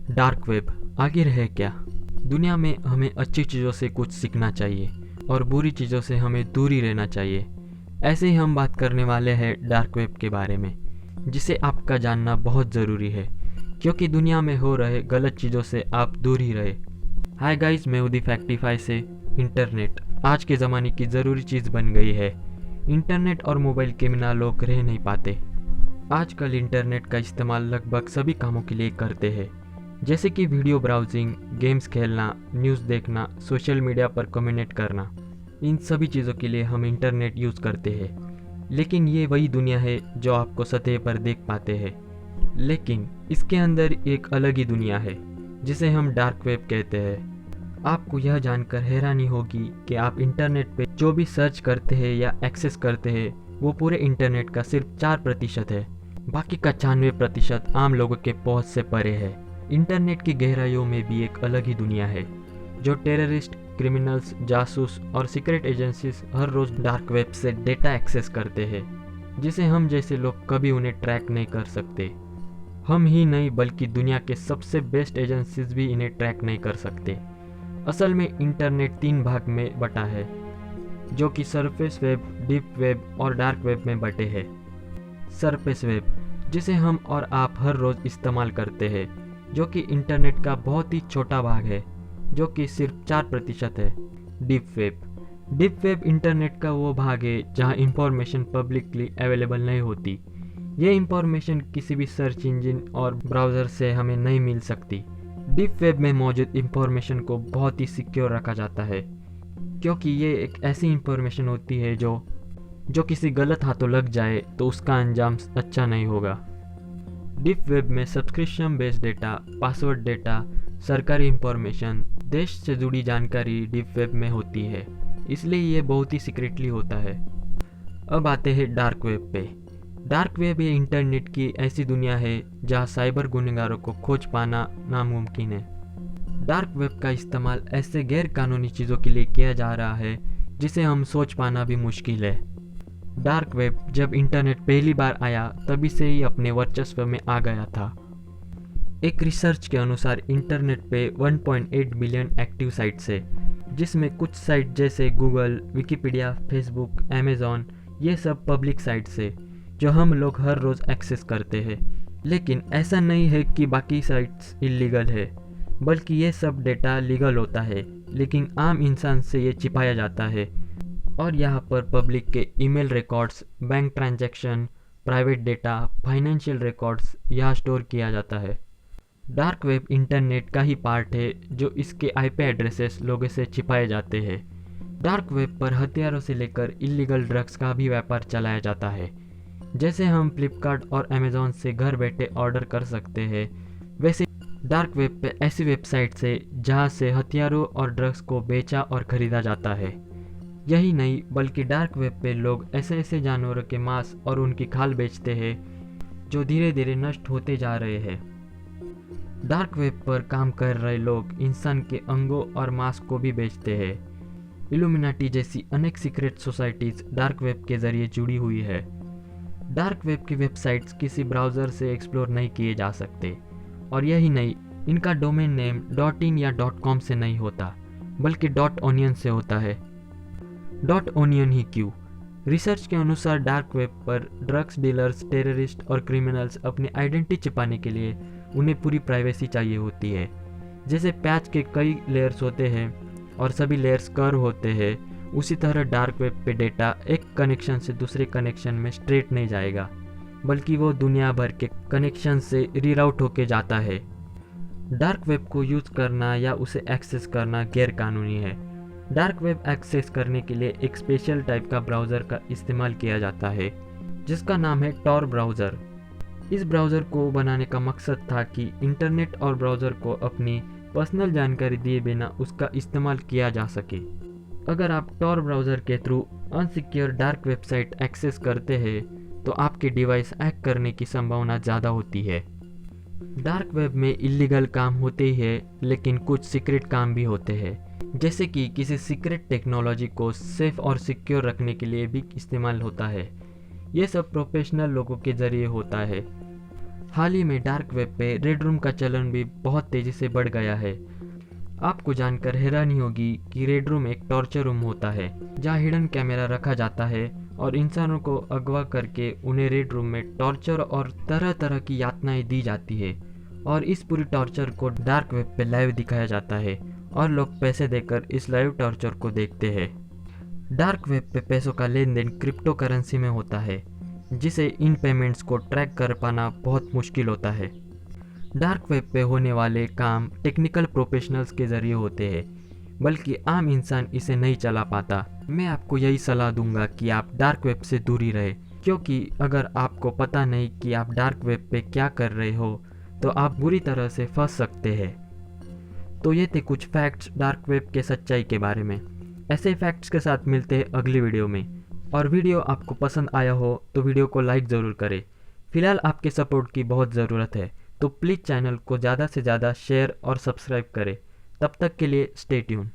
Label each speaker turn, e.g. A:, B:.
A: Dark web आखिर है क्या? दुनिया में हमें अच्छी चीज़ों से कुछ सीखना चाहिए और बुरी चीज़ों से हमें दूर ही रहना चाहिए। ऐसे ही हम बात करने वाले हैं डार्क वेब के बारे में, जिसे आपका जानना बहुत ज़रूरी है, क्योंकि दुनिया में हो रहे गलत चीज़ों से आप दूर ही रहे। हाय गाइस, मैं उदी फैक्टिफाई से। इंटरनेट आज के ज़माने की ज़रूरी चीज़ बन गई है। इंटरनेट और मोबाइल के बिना लोग रह नहीं पाते। आजकल इंटरनेट का इस्तेमाल लगभग सभी कामों के लिए करते हैं, जैसे कि वीडियो ब्राउजिंग, गेम्स खेलना, न्यूज़ देखना, सोशल मीडिया पर कम्युनिकेट करना। इन सभी चीज़ों के लिए हम इंटरनेट यूज़ करते हैं। लेकिन ये वही दुनिया है जो आपको सतह पर देख पाते हैं, लेकिन इसके अंदर एक अलग ही दुनिया है जिसे हम डार्क वेब कहते हैं। आपको यह जानकर हैरानी होगी कि आप इंटरनेट पे जो भी सर्च करते हैं या एक्सेस करते हैं वो पूरे इंटरनेट का सिर्फ 4% है। बाकी का 96% आम लोगों के पहुंच से परे है। इंटरनेट की गहराइयों में भी एक अलग ही दुनिया है, जो टेररिस्ट, क्रिमिनल्स, जासूस और सीक्रेट एजेंसीज हर रोज डार्क वेब से डेटा एक्सेस करते हैं, जिसे हम जैसे लोग कभी उन्हें ट्रैक नहीं कर सकते। हम ही नहीं बल्कि दुनिया के सबसे बेस्ट एजेंसीज भी इन्हें ट्रैक नहीं कर सकते। असल में इंटरनेट 3 भाग में बटा है, जो कि सरफेस वेब, डीप वेब और डार्क वेब में बटे हैं। सरफेस वेब, जिसे हम और आप हर रोज़ इस्तेमाल करते हैं, जो कि इंटरनेट का बहुत ही छोटा भाग है, जो कि सिर्फ 4% है। डीप वेब इंटरनेट का वो भाग है जहां इंफॉर्मेशन पब्लिकली अवेलेबल नहीं होती। ये इंफॉर्मेशन किसी भी सर्च इंजन और ब्राउज़र से हमें नहीं मिल सकती। डीप वेब में मौजूद इंफॉर्मेशन को बहुत ही सिक्योर रखा जाता है, क्योंकि ये एक ऐसी इंफॉर्मेशन होती है जो किसी गलत हाथों लग जाए तो उसका अंजाम अच्छा नहीं होगा। डीप वेब में subscription based data, password data, सरकारी इंफॉर्मेशन, देश से जुड़ी जानकारी डीप वेब में होती है, इसलिए ये बहुत ही सीक्रेटली होता है। अब आते हैं डार्क वेब पे। डार्क वेब ये इंटरनेट की ऐसी दुनिया है जहाँ साइबर गुनहगारों को खोज पाना नामुमकिन है। डार्क वेब का इस्तेमाल ऐसे गैर कानूनी चीज़ों के लिए किया जा रहा है जिसे हम सोच पाना भी मुश्किल है। डार्क वेब जब इंटरनेट पहली बार आया तभी से ही अपने वर्चस्व में आ गया था। एक रिसर्च के अनुसार इंटरनेट पे 1.8 बिलियन एक्टिव साइट्स है, जिसमें कुछ साइट जैसे गूगल, विकिपीडिया, फेसबुक, अमेज़ॉन, ये सब पब्लिक साइट्स है जो हम लोग हर रोज़ एक्सेस करते हैं। लेकिन ऐसा नहीं है कि बाकी साइट्स इलीगल है, बल्कि ये सब डेटा लीगल होता है, लेकिन आम इंसान से ये छिपाया जाता है और यहाँ पर पब्लिक के email records, bank transaction, private data, financial records यहाँ स्टोर किया जाता है। डार्क वेब इंटरनेट का ही पार्ट है जो इसके आईपी एड्रेसेस लोगों से छिपाए जाते हैं। डार्क वेब पर हथियारों से लेकर इलीगल ड्रग्स का भी व्यापार चलाया जाता है। जैसे हम फ्लिपकार्ट और अमेज़ॉन से घर बैठे ऑर्डर कर सकते हैं, वैसे डार्क वेब पे ऐसी वेबसाइट्स है जहाँ से हथियारों और ड्रग्स को बेचा और खरीदा जाता है। यही नहीं बल्कि डार्क वेब पे लोग ऐसे जानवरों के मांस और उनकी खाल बेचते हैं जो धीरे धीरे नष्ट होते जा रहे हैं। डार्क वेब पर काम कर रहे लोग इंसान के अंगों और मांस को भी बेचते हैं। इल्यूमिनाटी जैसी अनेक सीक्रेट सोसाइटीज डार्क वेब के जरिए जुड़ी हुई है। डार्क वेब की वेबसाइट्स किसी ब्राउज़र से एक्सप्लोर नहीं किए जा सकते, और यही नहीं, इनका डोमेन नेम .in या .com से नहीं होता, बल्कि .onion से होता है। .onion ही क्यों? रिसर्च के अनुसार डार्क वेब पर ड्रग्स डीलर्स, टेररिस्ट और क्रिमिनल्स अपनी आइडेंटिटी छिपाने के लिए उन्हें पूरी प्राइवेसी चाहिए होती है। जैसे पैच के कई लेयर्स होते हैं और सभी लेयर्स कर्व होते हैं, उसी तरह डार्क वेब पे डेटा एक कनेक्शन से दूसरे कनेक्शन में स्ट्रेट नहीं जाएगा, बल्कि वो दुनिया भर के कनेक्शन से रीराउट होके जाता है। डार्क वेब को यूज़ करना या उसे एक्सेस करना गैर कानूनी है। डार्क वेब एक्सेस करने के लिए एक स्पेशल टाइप का ब्राउज़र का इस्तेमाल किया जाता है, जिसका नाम है टॉर ब्राउज़र। इस ब्राउज़र को बनाने का मकसद था कि इंटरनेट और ब्राउज़र को अपनी पर्सनल जानकारी दिए बिना उसका इस्तेमाल किया जा सके। अगर आप टॉर ब्राउज़र के through unsecure dark website access करते हैं तो आपके डिवाइस हैक करने की संभावना ज़्यादा होती है। डार्क वेब में इलीगल काम होते ही है, लेकिन कुछ सीक्रेट काम भी होते हैं, जैसे कि किसी सीक्रेट टेक्नोलॉजी को सेफ और सिक्योर रखने के लिए भी इस्तेमाल होता है। ये सब प्रोफेशनल लोगों के जरिए होता है। हाल ही में डार्क वेब पे रेड रूम का चलन भी बहुत तेज़ी से बढ़ गया है। आपको जानकर हैरानी होगी कि रेड रूम एक टॉर्चर रूम होता है जहाँ हिडन कैमरा रखा जाता है और इंसानों को अगवा करके उन्हें रेड रूम में टॉर्चर और तरह तरह की यातनाएं दी जाती है और इस पूरी टॉर्चर को डार्क वेब पे लाइव दिखाया जाता है और लोग पैसे देकर इस लाइव टॉर्चर को देखते हैं। डार्क वेब पे पैसों का लेन देन क्रिप्टो करेंसी में होता है, जिसे इन पेमेंट्स को ट्रैक कर पाना बहुत मुश्किल होता है। डार्क वेब पे होने वाले काम टेक्निकल प्रोफेशनल्स के ज़रिए होते हैं, बल्कि आम इंसान इसे नहीं चला पाता। मैं आपको यही सलाह दूंगा कि आप डार्क वेब से दूरी रहे, क्योंकि अगर आपको पता नहीं कि आप डार्क वेब पे क्या कर रहे हो तो आप बुरी तरह से फंस सकते हैं। तो ये थे कुछ फैक्ट्स डार्क वेब के सच्चाई के बारे में। ऐसे फैक्ट्स के साथ मिलते हैं अगली वीडियो में। और वीडियो आपको पसंद आया हो तो वीडियो को लाइक ज़रूर करें। फिलहाल आपके सपोर्ट की बहुत ज़रूरत है, तो प्लीज़ चैनल को ज़्यादा से ज़्यादा शेयर और सब्सक्राइब करें। तब तक के लिए स्टे ट्यून।